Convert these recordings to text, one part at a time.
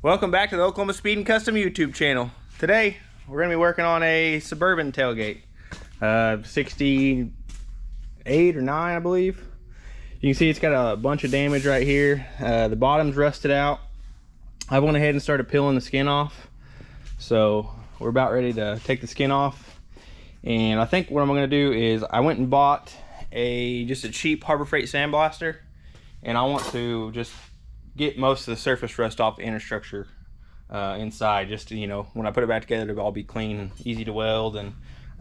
Welcome back to the Oklahoma Speed and Custom YouTube channel. Today we're going to be working on a Suburban tailgate, 68 or 9 I believe. You can see it's got a bunch of damage right here. The bottom's rusted out. I went ahead and started peeling the skin off, so we're about ready to take the skin off. And I think what I'm going to do is I went and bought just a cheap Harbor Freight sandblaster, and I want to just get most of the surface rust off the inner structure inside, just to, you know, when I put it back together, it'll all be clean and easy to weld, and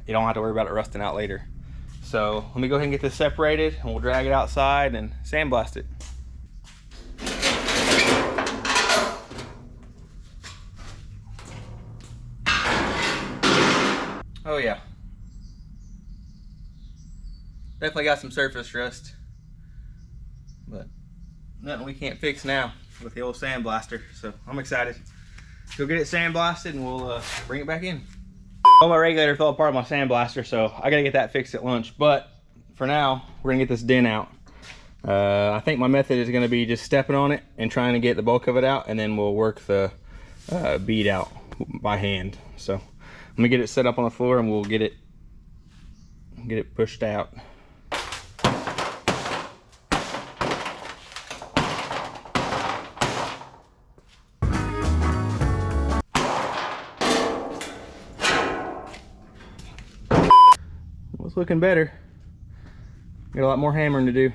you don't have to worry about it rusting out later. So let me go ahead and get this separated, and we'll drag it outside and sandblast it. Oh yeah, definitely got some surface rust, but nothing we can't fix now with the old sandblaster. So I'm excited. Go get it sandblasted and we'll bring it back in. Oh, my regulator fell apart on my sandblaster, so I gotta get that fixed at lunch. But for now, we're gonna get this dent out. I think my method is gonna be just stepping on it and trying to get the bulk of it out, and then we'll work the bead out by hand. So let me get it set up on the floor and we'll get it pushed out. It's looking better. Got a lot more hammering to do.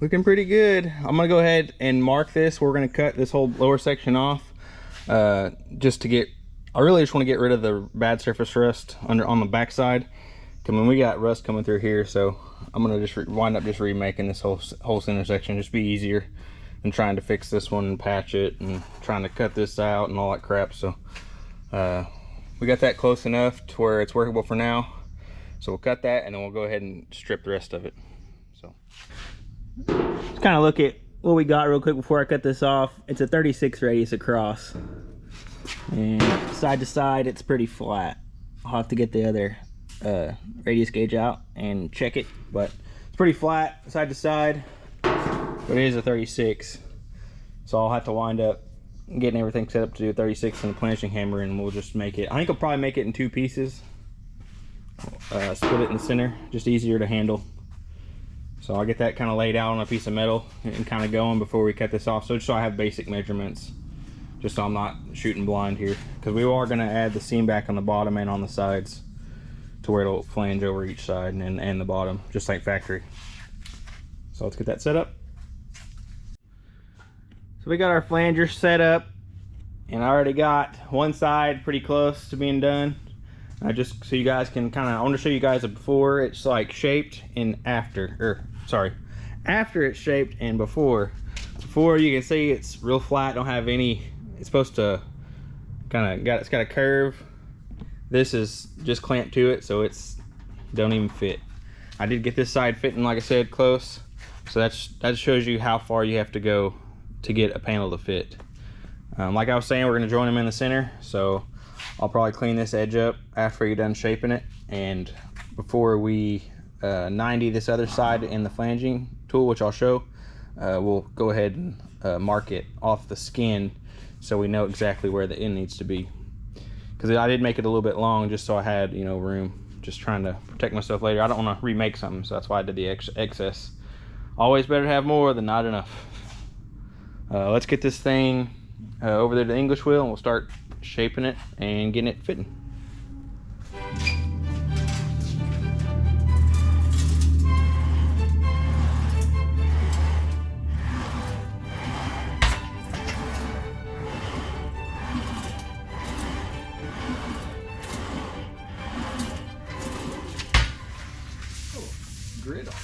Looking pretty good. I'm gonna go ahead and mark this. We're gonna cut this whole lower section off, just to get, I really just want to get rid of the bad surface rust on the back side. I mean, we got rust coming through here, so I'm gonna just wind up just remaking this whole center section. Just be easier than trying to fix this one and patch it and trying to cut this out and all that crap. So we got that close enough to where it's workable for now. So we'll cut that and then we'll go ahead and strip the rest of it. So let's kind of look at what we got real quick before I cut this off. It's a 36 radius across, and side to side it's pretty flat. I'll have to get the other radius gauge out and check it, but it's pretty flat side to side. But it is a 36, so I'll have to wind up getting everything set up to do a 36 and a planishing hammer, and we'll just make it. I think I'll probably make it in 2 pieces. Split it in the center, just easier to handle. So I'll get that kind of laid out on a piece of metal and kind of going before we cut this off, so just so I have basic measurements, just so I'm not shooting blind here, because we are going to add the seam back on the bottom and on the sides to where it'll flange over each side and the bottom, just like factory. So let's get that set up. So we got our flanger set up, and I already got one side pretty close to being done. Just so you guys can kind of, I want to show you guys a before it's like shaped and after, or sorry, after it's shaped and before. Before, you can see it's real flat, don't have any, it's supposed to kind of it's got a curve. This is just clamped to it, so it's don't even fit. I did get this side fitting, like I said, close. So that shows you how far you have to go to get a panel to fit. Like I was saying, we're going to join them in the center, so I'll probably clean this edge up after you're done shaping it, and before we 90 this other side in the flanging tool, which I'll show, we'll go ahead and mark it off the skin so we know exactly where the end needs to be, because I did make it a little bit long just so I had, you know, room, just trying to protect myself later. I don't want to remake something, so that's why I did the excess. Always better to have more than not enough. Let's get this thing over there to the English wheel, and we'll start shaping it and getting it fitting. Grid on.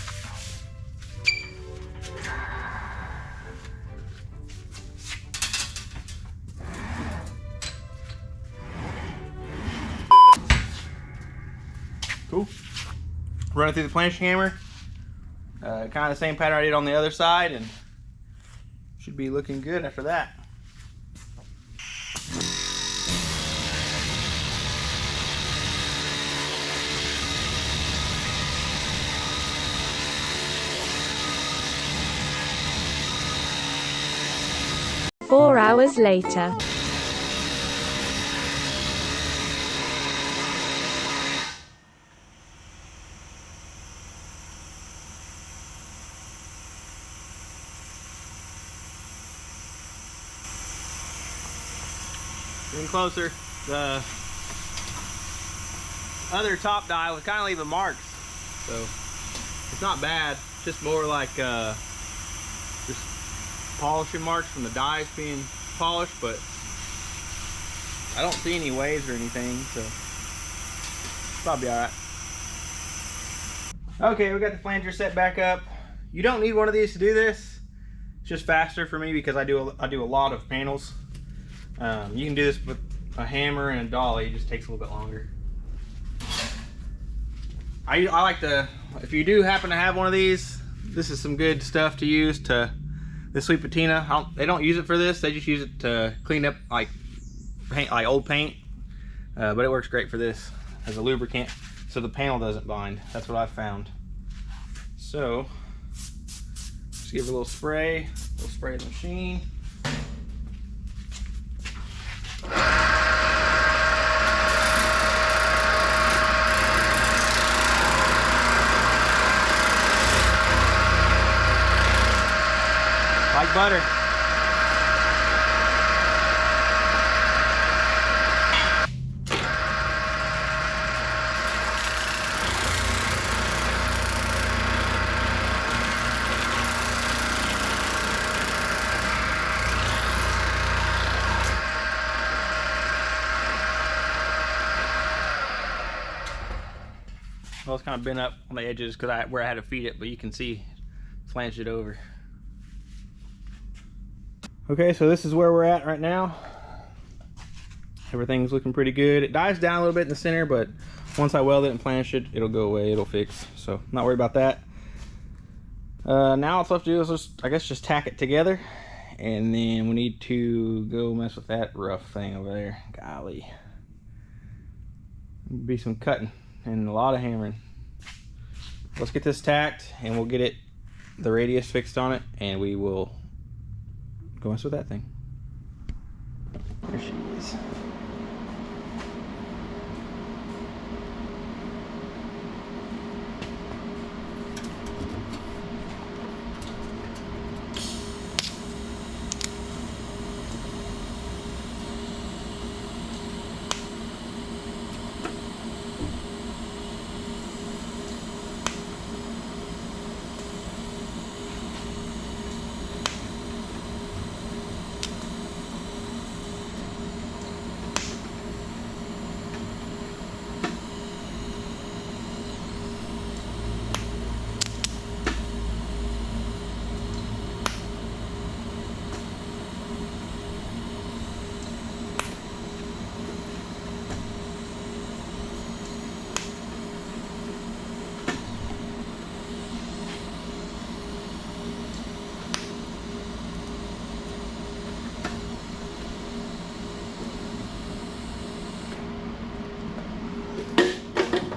Cool. Run it through the planishing hammer. Kind of the same pattern I did on the other side, and should be looking good after that. 4 hours later. Getting closer. The other top die was kind of leaving marks, so it's not bad. Just more like just polishing marks from the dies being polished, but I don't see any waves or anything, so probably all right. Okay, we got the flanger set back up. You don't need one of these to do this. It's just faster for me because I do a lot of panels. You can do this with a hammer and a dolly. It just takes a little bit longer. I like the, if you do happen to have one of these, this is some good stuff to use to, this sweet patina. They don't use it for this. They just use it to clean up like paint, like old paint. But it works great for this as a lubricant, so the panel doesn't bind. That's what I've found. So just give it a little spray of the machine. Like butter. Well, it's kind of bent up on the edges because where I had to feed it, but you can see flanged it over. Okay, so this is where we're at right now. Everything's looking pretty good. It dies down a little bit in the center, but once I weld it and planish it, it'll go away, it'll fix. So I'm not worried about that. Now what's left to do is just, I guess, just tack it together. And then we need to go mess with that rough thing over there. Golly. There'll be some cutting and a lot of hammering. Let's get this tacked and we'll get the radius fixed on it, and we will go mess with that thing. There she is.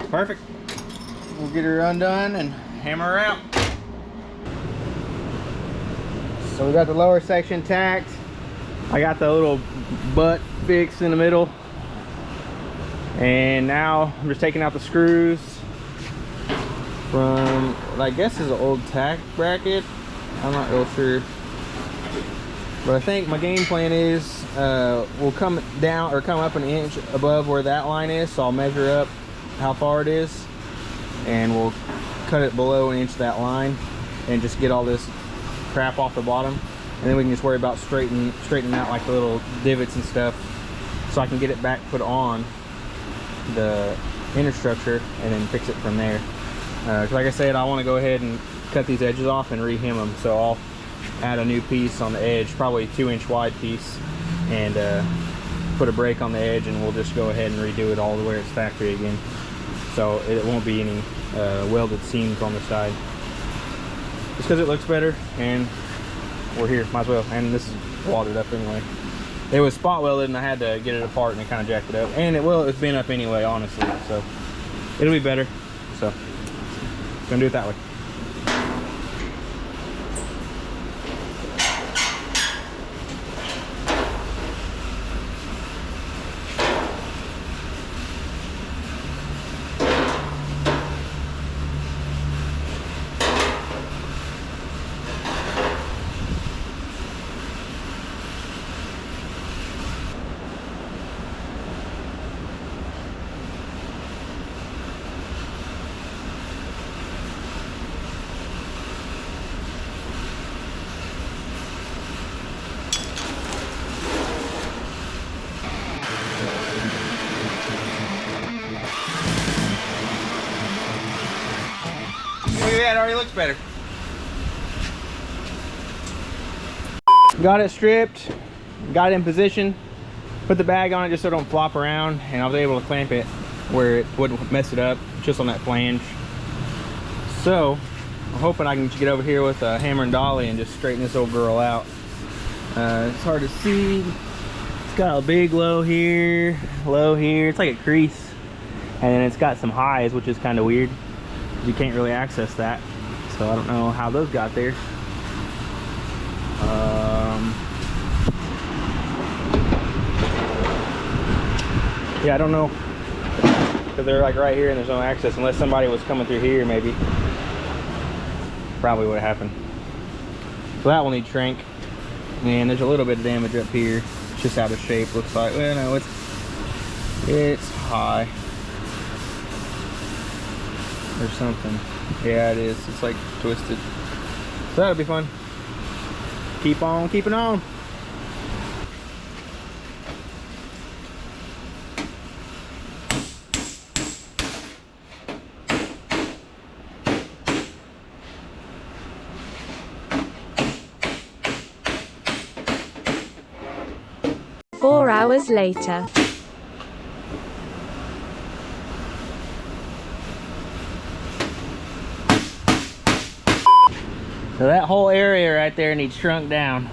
Perfect. We'll get her undone and hammer her out. So we got the lower section tacked. I got the little butt fixed in the middle. And now I'm just taking out the screws from what I guess is an old tack bracket. I'm not real sure. But I think my game plan is we'll come down or come up an inch above where that line is. So I'll measure up how far it is and we'll cut it below an inch of that line and just get all this crap off the bottom, and then we can just worry about straightening out like the little divots and stuff, so I can get it back put on the inner structure and then fix it from there. Because like I said, I want to go ahead and cut these edges off and re-hem them, so I'll add a new piece on the edge, probably a 2-inch wide piece, and put a break on the edge, and we'll just go ahead and redo it all the way it's factory again. So it won't be any welded seams on the side. Just because it looks better, and we're here, might as well. And this is watered up anyway. It was spot welded, and I had to get it apart, and it kind of jacked it up. And it's been up anyway, honestly. So it'll be better. So gonna do it that way. Look at that, it already looks better. Got it stripped, got it in position, put the bag on it just so it don't flop around, and I was able to clamp it where it wouldn't mess it up, just on that flange. So I'm hoping I can get over here with a hammer and dolly and just straighten this old girl out. It's hard to see. It's got a big low here, it's like a crease, and then it's got some highs, which is kind of weird. You can't really access that, so I don't know how those got there. Yeah, I don't know, because they're like right here and there's no access unless somebody was coming through here. Maybe probably would have happened. So that will need shrink, and there's a little bit of damage up here. It's just out of shape, looks like. Well, no, it's high or something. Yeah, it is. It's like twisted. So that'll be fun. Keep on keeping on. Four hours later. So that whole area right there needs shrunk down.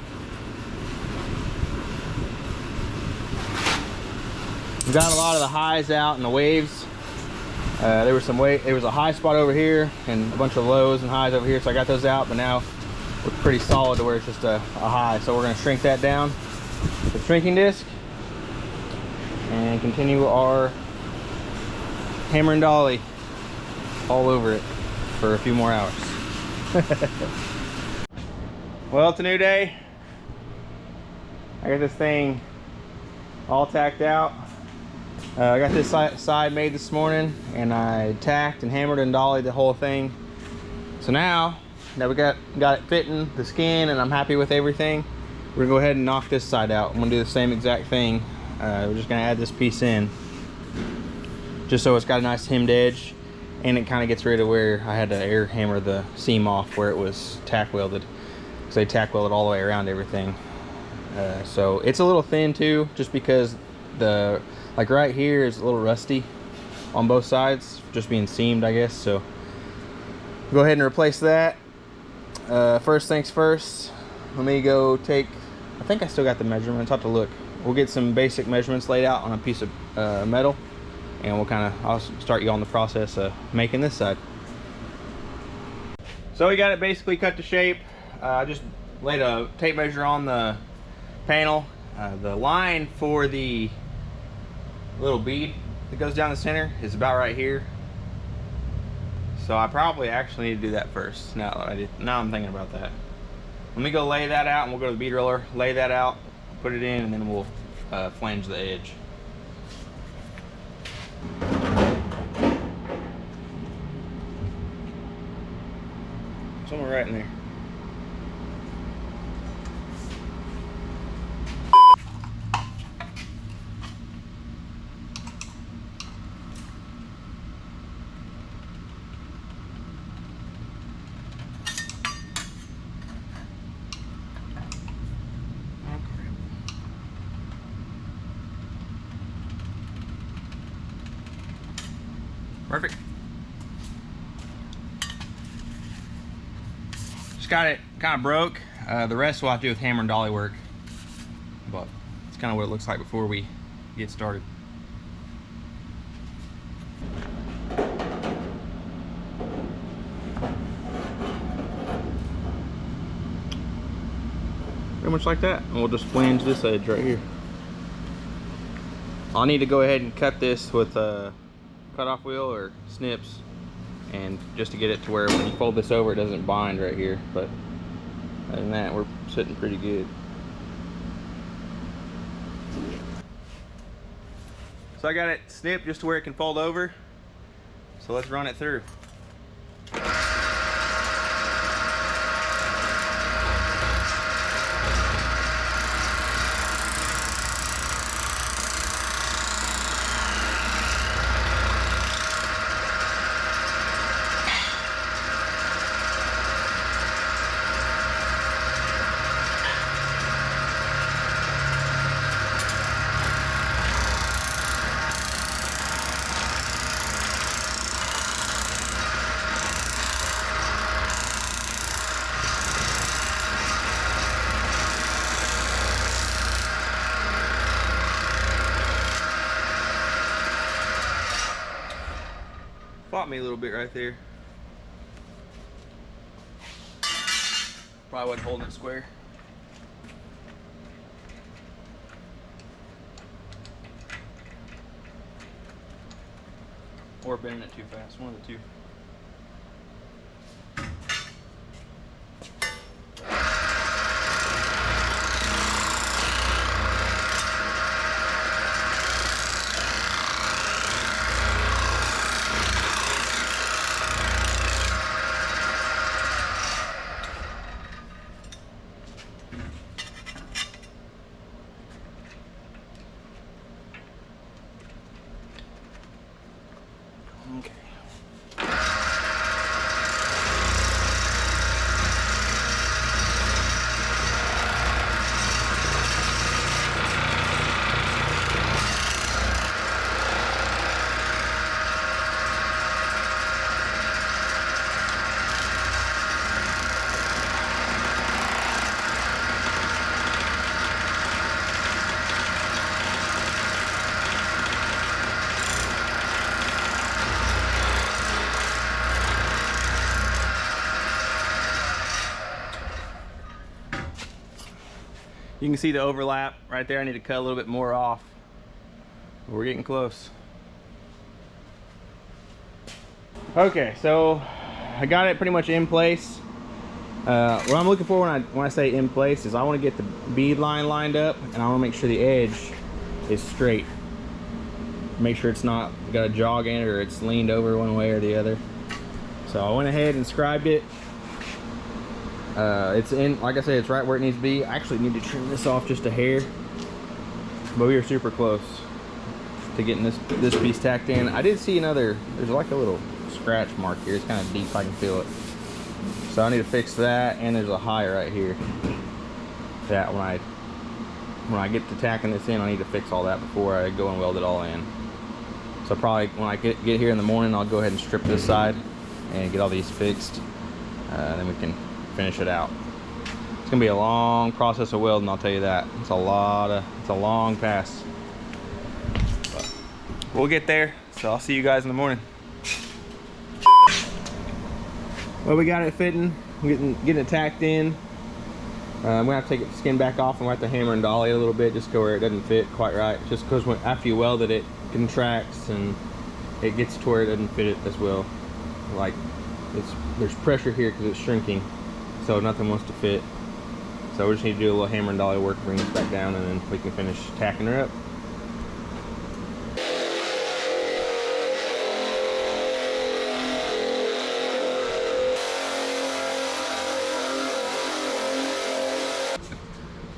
We got a lot of the highs out and the waves. There was a high spot over here and a bunch of lows and highs over here, so I got those out, but now we're pretty solid to where it's just a high. So we're gonna shrink that down with a shrinking disc and continue our hammer and dolly all over it for a few more hours. Well, it's a new day. I got this thing all tacked out. I got this side made this morning, and I tacked and hammered and dollied the whole thing. So now that we got it fitting the skin and I'm happy with everything, we're gonna go ahead and knock this side out. I'm gonna do the same exact thing. We're just gonna add this piece in just so it's got a nice hemmed edge, and it kind of gets rid of where I had to air hammer the seam off where it was tack welded, because they tack welded all the way around everything. So it's a little thin too, just because like right here is a little rusty on both sides, just being seamed, I guess. So go ahead and replace that. First things first, let me go take, I think I still got the measurements. I'll have to look. We'll get some basic measurements laid out on a piece of metal, and I'll start you on the process of making this side. So we got it basically cut to shape. I just laid a tape measure on the panel. The line for the little bead that goes down the center is about right here. So I probably actually need to do that first. Now I'm thinking about that. Let me go lay that out, and we'll go to the bead roller, lay that out, put it in, and then we'll flange the edge. Somewhere right in there. Perfect. Just got it kind of broke. The rest will have to do with hammer and dolly work, but it's kind of what it looks like before we get started. Pretty much like that, and we'll just flange this edge right here. I'll need to go ahead and cut this with a cutoff wheel or snips, and just to get it to where when you fold this over it doesn't bind right here. But other than that, we're sitting pretty good. So I got it snipped just to where it can fold over, so let's run it through. caught me a little bit right there. Probably wasn't holding it square. Or bending it too fast, one of the two. Okay. You can see the overlap right there. I need to cut a little bit more off. We're getting close. Okay, so I got it pretty much in place. What I'm looking for when I say in place is I want to get the bead line lined up, and I want to make sure the edge is straight. Make sure it's not got a jog in it or it's leaned over one way or the other. So I went ahead and scribed it. It's in, like I said, it's right where it needs to be. I actually need to trim this off just a hair, but we are super close to getting this piece tacked in. I did see there's like a little scratch mark here. It's kind of deep, I can feel it. So I need to fix that, and there's a high right here that when I get to tacking this in, I need to fix all that before I go and weld it all in. So probably when I get here in the morning, I'll go ahead and strip this side and get all these fixed, then we can finish it out. It's gonna be a long process of welding, I'll tell you that. It's a long pass, but we'll get there. So I'll see you guys in the morning. Well, we got it fitting, getting it tacked in. I'm gonna have to take the skin back off, and we'll have to hammer and dolly it a little bit just go where it doesn't fit quite right. Just because after you weld it, it contracts and it gets to where it doesn't fit it as well. Like there's pressure here because it's shrinking, so nothing wants to fit. So we just need to do a little hammer and dolly work to bring this back down, and then we can finish tacking her up.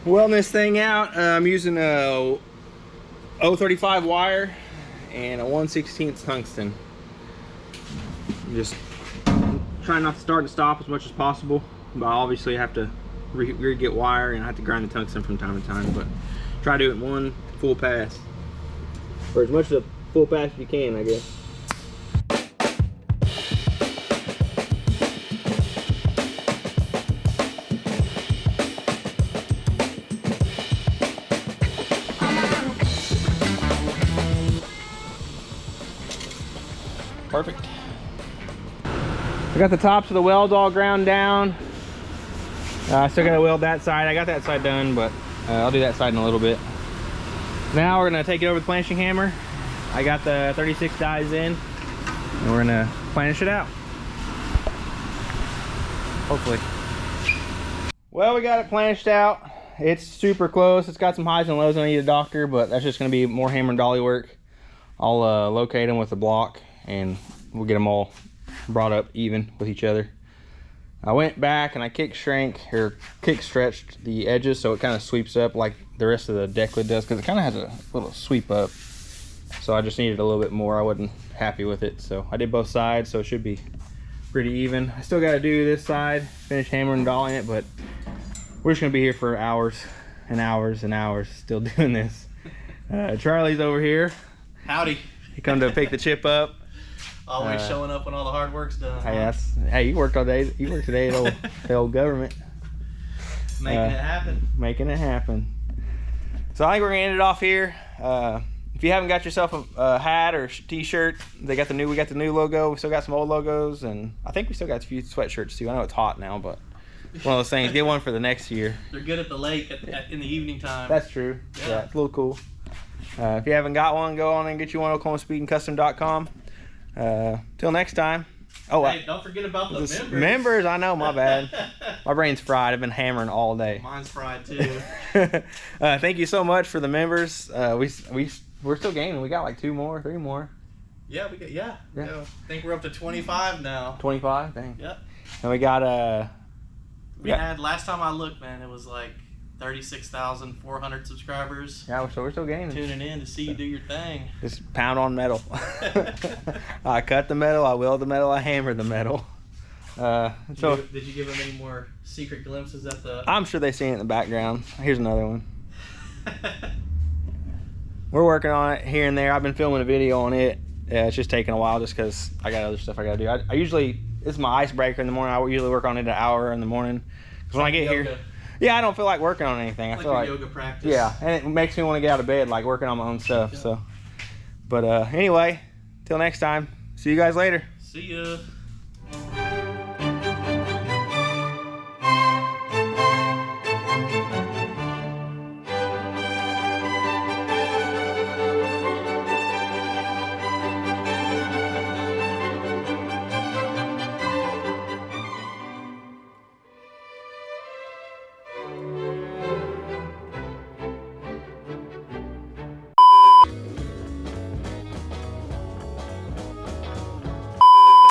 Welding this thing out, I'm using a 035 wire and a 1/16 tungsten. Just trying not to start and stop as much as possible, but obviously I have to re-get wire, and I have to grind the tungsten from time to time, but try to do it in one full pass, or as much of a full pass as you can, I guess. Perfect. I got the tops of the welds all ground down. I still gotta weld that side. I got that side done, but I'll do that side in a little bit. Now we're gonna take it over the planishing hammer. I got the 36 dies in, and we're gonna planish it out. Hopefully. Well, we got it planished out. It's super close. It's got some highs and lows, and I need a doctor, but that's just gonna be more hammer and dolly work. I'll locate them with the block, and we'll get them all brought up even with each other. I went back and I kick stretched the edges so it kind of sweeps up like the rest of the deck lid does, because it kind of has a little sweep up. So I just needed a little bit more. I wasn't happy with it, so I did both sides, so it should be pretty even. I still got to do this side, finish hammering and dollying it, but we're just gonna be here for hours and hours and hours still doing this. Charlie's over here. Howdy. He come to pick the chip up. Always showing up when all the hard work's done. Hey, you worked all day. You worked today at the old government. Making it happen. Making it happen. So I think we're gonna end it off here. if you haven't got yourself a hat or t-shirt, we got the new logo. We still got some old logos, and I think we still got a few sweatshirts too. I know it's hot now, but one of those things. Get one for the next year. They're good at the lake in the evening time. That's true. Yeah, it's a little cool. If you haven't got one, go on and get you one at OklahomaSpeedandCustom.com. Till next time. Oh, hey, don't forget about the members. Members, I know, my bad. My brain's fried. I've been hammering all day. Mine's fried too. Thank you so much for the members. We're still gaining. We got like 3 more. Yeah, yeah. I think we're up to 25 now. 25, dang. Yep. And we got we had, last time I looked, man, it was like 36,400 subscribers. Yeah, we're still gaining. Tuning in to see you do your thing. Just pound on metal. I cut the metal, I weld the metal, I hammer the metal. Did you give them any more secret glimpses at the... I'm sure they see it in the background. Here's another one. We're working on it here and there. I've been filming a video on it. It's just taking a while just because I got other stuff I got to do. I usually, this is my icebreaker in the morning. I usually work on it an hour in the morning. Because when I get here... Yeah, I don't feel like working on anything. I feel like yoga practice. Yeah, and it makes me want to get out of bed, like working on my own stuff. Yeah. So, but anyway, till next time. See you guys later. See ya.